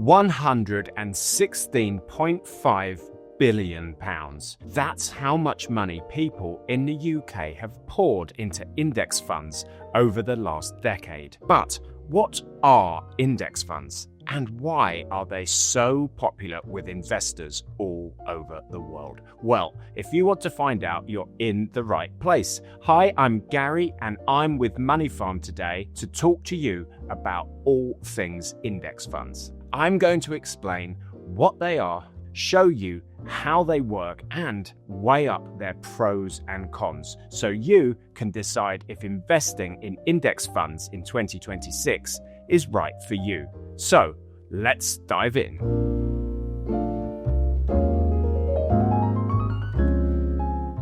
£116.5 billion. That's how much money people in the UK have poured into index funds over the last decade. But what are index funds? And why are they so popular with investors all over the world? Well, if you want to find out, you're in the right place. Hi, I'm Gary, and I'm with MoneyFarm today to talk to you about all things index funds. I'm going to explain what they are, show you how they work, and weigh up their pros and cons so you can decide if investing in index funds in 2026 is right for you. So, let's dive in.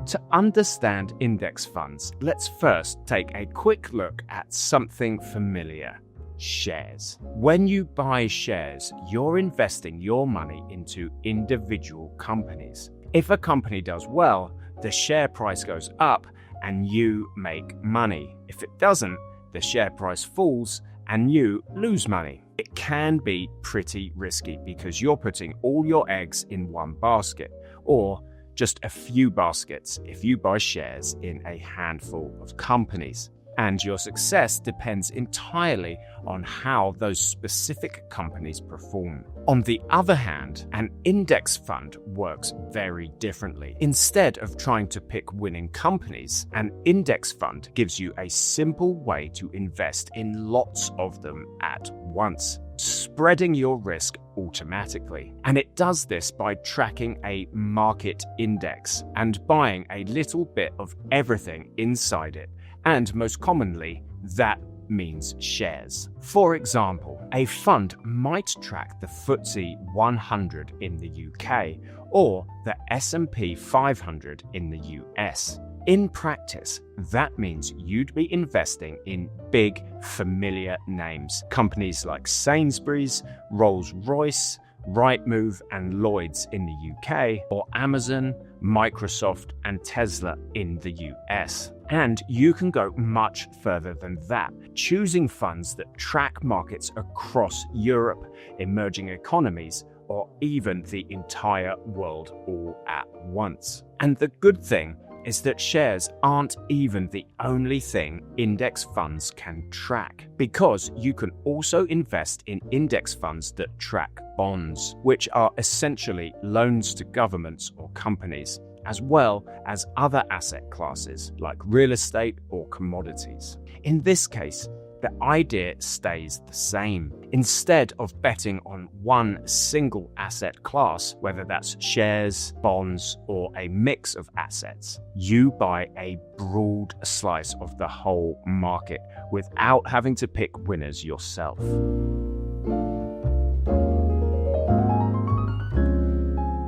To understand index funds, let's first take a quick look at something familiar: shares. When you buy shares, you're investing your money into individual companies. If a company does well, the share price goes up and you make money. If it doesn't, the share price falls and you lose money. It can be pretty risky because you're putting all your eggs in one basket, or just a few baskets if you buy shares in a handful of companies. And your success depends entirely on how those specific companies perform. On the other hand, an index fund works very differently. Instead of trying to pick winning companies, an index fund gives you a simple way to invest in lots of them at once, spreading your risk automatically. And it does this by tracking a market index and buying a little bit of everything inside it. And most commonly, that means shares. For example, a fund might track the FTSE 100 in the UK or the S&P 500 in the US. In practice, that means you'd be investing in big, familiar names. Companies like Sainsbury's, Rolls-Royce, Rightmove and Lloyds in the UK, or Amazon, Microsoft and Tesla in the US. And you can go much further than that, choosing funds that track markets across Europe, emerging economies, or even the entire world all at once. And the good thing is that shares aren't even the only thing index funds can track, because you can also invest in index funds that track bonds, which are essentially loans to governments or companies, as well as other asset classes like real estate or commodities. In this case, the idea stays the same. Instead of betting on one single asset class, whether that's shares, bonds, or a mix of assets, you buy a broad slice of the whole market without having to pick winners yourself.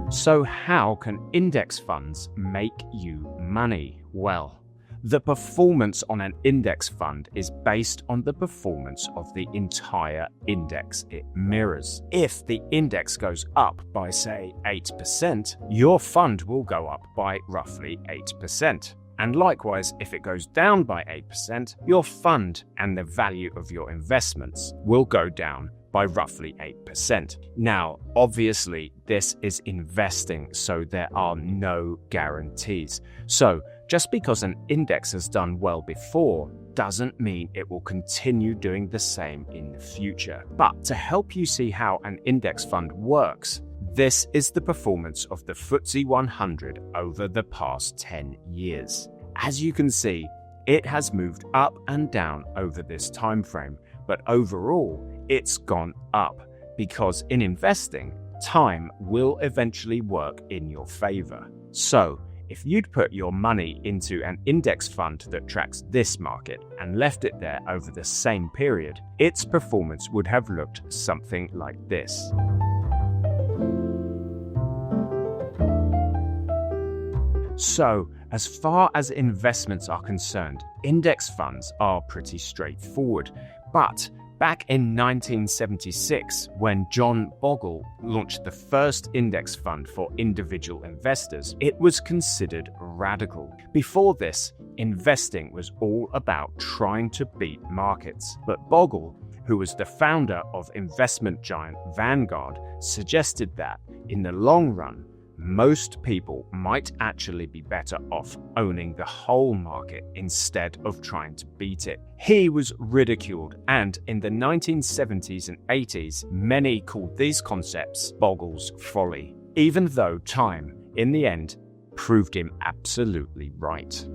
So how can index funds make you money? Well, the performance on an index fund is based on the performance of the entire index it mirrors. If the index goes up by, say, 8%, your fund will go up by roughly 8%. And likewise, if it goes down by 8%, your fund and the value of your investments will go down by roughly 8%. Now, obviously, this is investing, so there are no guarantees. So, just because an index has done well before doesn't mean it will continue doing the same in the future. But to help you see how an index fund works, this is the performance of the FTSE 100 over the past 10 years. As you can see, it has moved up and down over this time frame, but overall, it's gone up, because in investing, time will eventually work in your favor. So, if you'd put your money into an index fund that tracks this market and left it there over the same period, its performance would have looked something like this. So, as far as investments are concerned, index funds are pretty straightforward. But back in 1976, when John Bogle launched the first index fund for individual investors, it was considered radical. Before this, investing was all about trying to beat markets. But Bogle who was the founder of investment giant Vanguard, suggested that, in the long run, most people might actually be better off owning the whole market instead of trying to beat it. He was ridiculed, and in the 1970s and 80s, many called these concepts Bogle's folly, even though time, in the end, proved him absolutely right.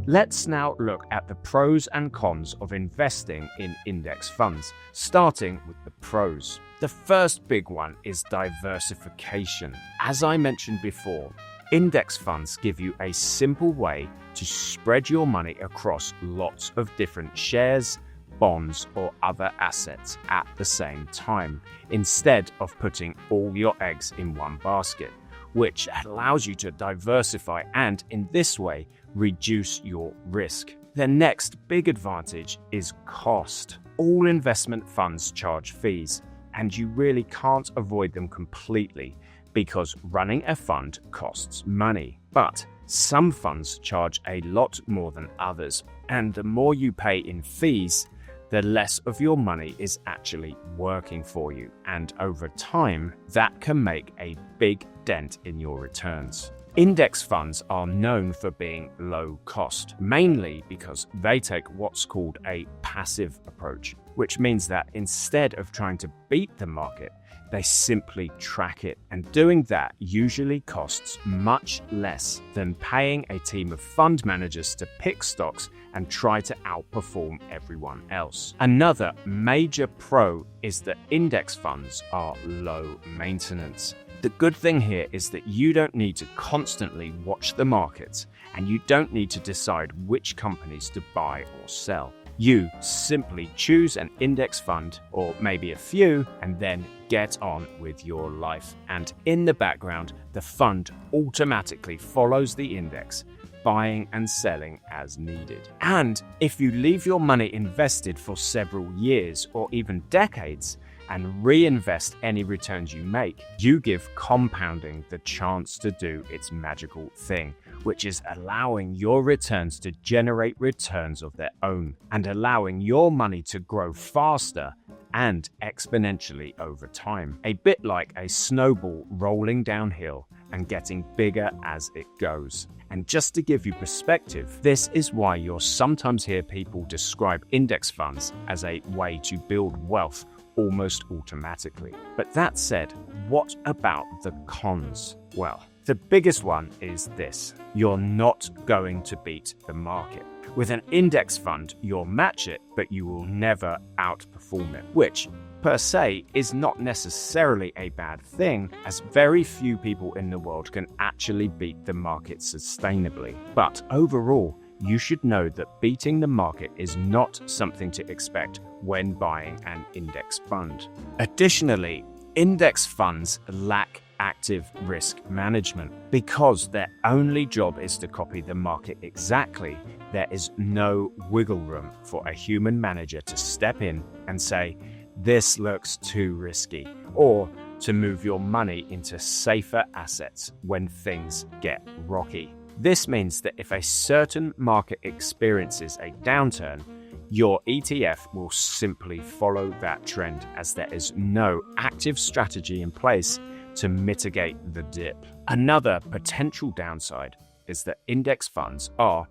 Let's now look at the pros and cons of investing in index funds, starting with the pros. The first big one is diversification. As I mentioned before, index funds give you a simple way to spread your money across lots of different shares, bonds, or other assets at the same time, instead of putting all your eggs in one basket, which allows you to diversify and, in this way, reduce your risk. The next big advantage is cost. All investment funds charge fees, and you really can't avoid them completely because running a fund costs money. But some funds charge a lot more than others, and the more you pay in fees, the less of your money is actually working for you, and over time, that can make a big dent in your returns. Index funds are known for being low cost, mainly because they take what's called a passive approach, which means that instead of trying to beat the market, they simply track it, and doing that usually costs much less than paying a team of fund managers to pick stocks and try to outperform everyone else. Another major pro is that index funds are low maintenance. The good thing here is that you don't need to constantly watch the markets, and you don't need to decide which companies to buy or sell. You simply choose an index fund, or maybe a few, and then get on with your life. And in the background, the fund automatically follows the index, buying and selling as needed. And if you leave your money invested for several years or even decades, and reinvest any returns you make, you give compounding the chance to do its magical thing, which is allowing your returns to generate returns of their own and allowing your money to grow faster and exponentially over time. A bit like a snowball rolling downhill and getting bigger as it goes. And just to give you perspective, this is why you'll sometimes hear people describe index funds as a way to build wealth almost automatically. But that said, what about the cons? Well, the biggest one is this: you're not going to beat the market. With an index fund, you'll match it, but you will never outperform it, which per se is not necessarily a bad thing, as very few people in the world can actually beat the market sustainably. But overall, you should know that beating the market is not something to expect when buying an index fund. Additionally, index funds lack active risk management. Because their only job is to copy the market exactly, there is no wiggle room for a human manager to step in and say, "This looks too risky," or to move your money into safer assets when things get rocky. This means that if a certain market experiences a downturn, your ETF will simply follow that trend, as there is no active strategy in place to mitigate the dip. Another potential downside is that index funds are,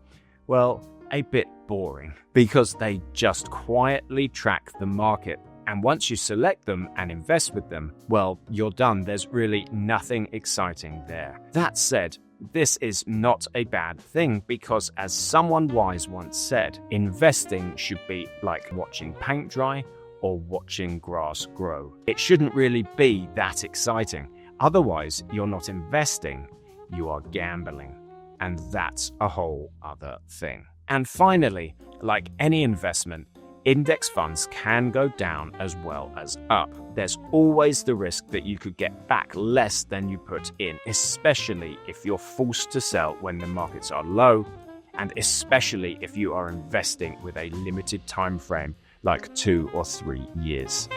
well, a bit boring because they just quietly track the market. And once you select them and invest with them, well, you're done. There's really nothing exciting there. That said, this is not a bad thing because, as someone wise once said, investing should be like watching paint dry or watching grass grow. It shouldn't really be that exciting. Otherwise, you're not investing, you are gambling. And that's a whole other thing. And finally, like any investment, index funds can go down as well as up. There's always the risk that you could get back less than you put in, especially if you're forced to sell when the markets are low, and especially if you are investing with a limited time frame like 2 or 3 years.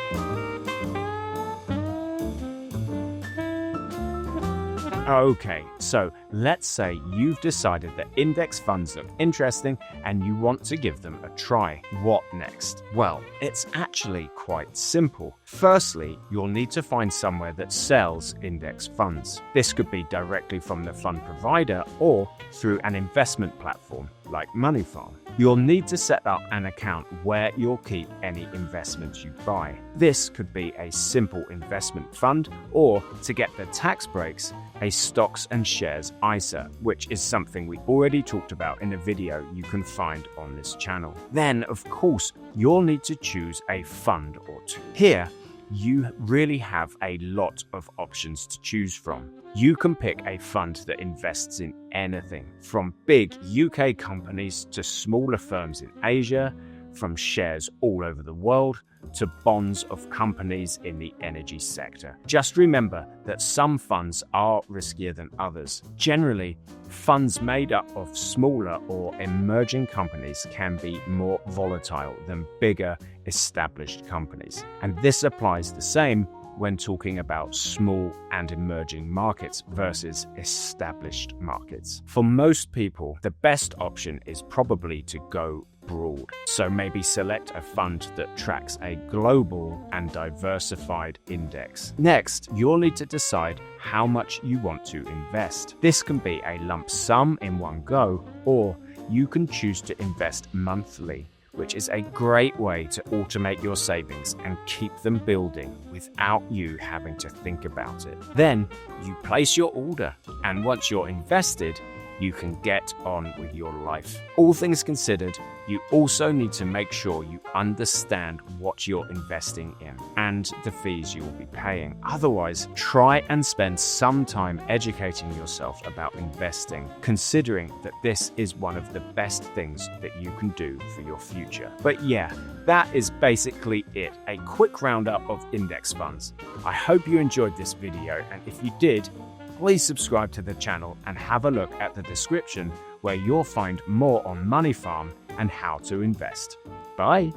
Okay, so let's say you've decided that index funds look interesting and you want to give them a try. What next? Well, it's actually quite simple. Firstly, you'll need to find somewhere that sells index funds. This could be directly from the fund provider or through an investment platform like MoneyFarm. You'll need to set up an account where you'll keep any investments you buy. This could be a simple investment fund, or to get the tax breaks, a stocks and shares ISA, which is something we already talked about in a video you can find on this channel. Then, of course, you'll need to choose a fund or two. Here, you really have a lot of options to choose from. You can pick a fund that invests in anything, from big UK companies to smaller firms in Asia, from shares all over the world to bonds of companies in the energy sector. Just remember that some funds are riskier than others. Generally, funds made up of smaller or emerging companies can be more volatile than bigger established companies. And this applies the same when talking about small and emerging markets versus established markets. For most people, the best option is probably to go broad. So maybe select a fund that tracks a global and diversified index. Next, you'll need to decide how much you want to invest. This can be a lump sum in one go, or you can choose to invest monthly, which is a great way to automate your savings and keep them building without you having to think about it. Then you place your order, and once you're invested, you can get on with your life. All things considered, you also need to make sure you understand what you're investing in and the fees you will be paying. Otherwise, try and spend some time educating yourself about investing, considering that this is one of the best things that you can do for your future. But yeah, that is basically it. A quick roundup of index funds. I hope you enjoyed this video, and if you did, please subscribe to the channel and have a look at the description where you'll find more on MoneyFarm and how to invest. Bye!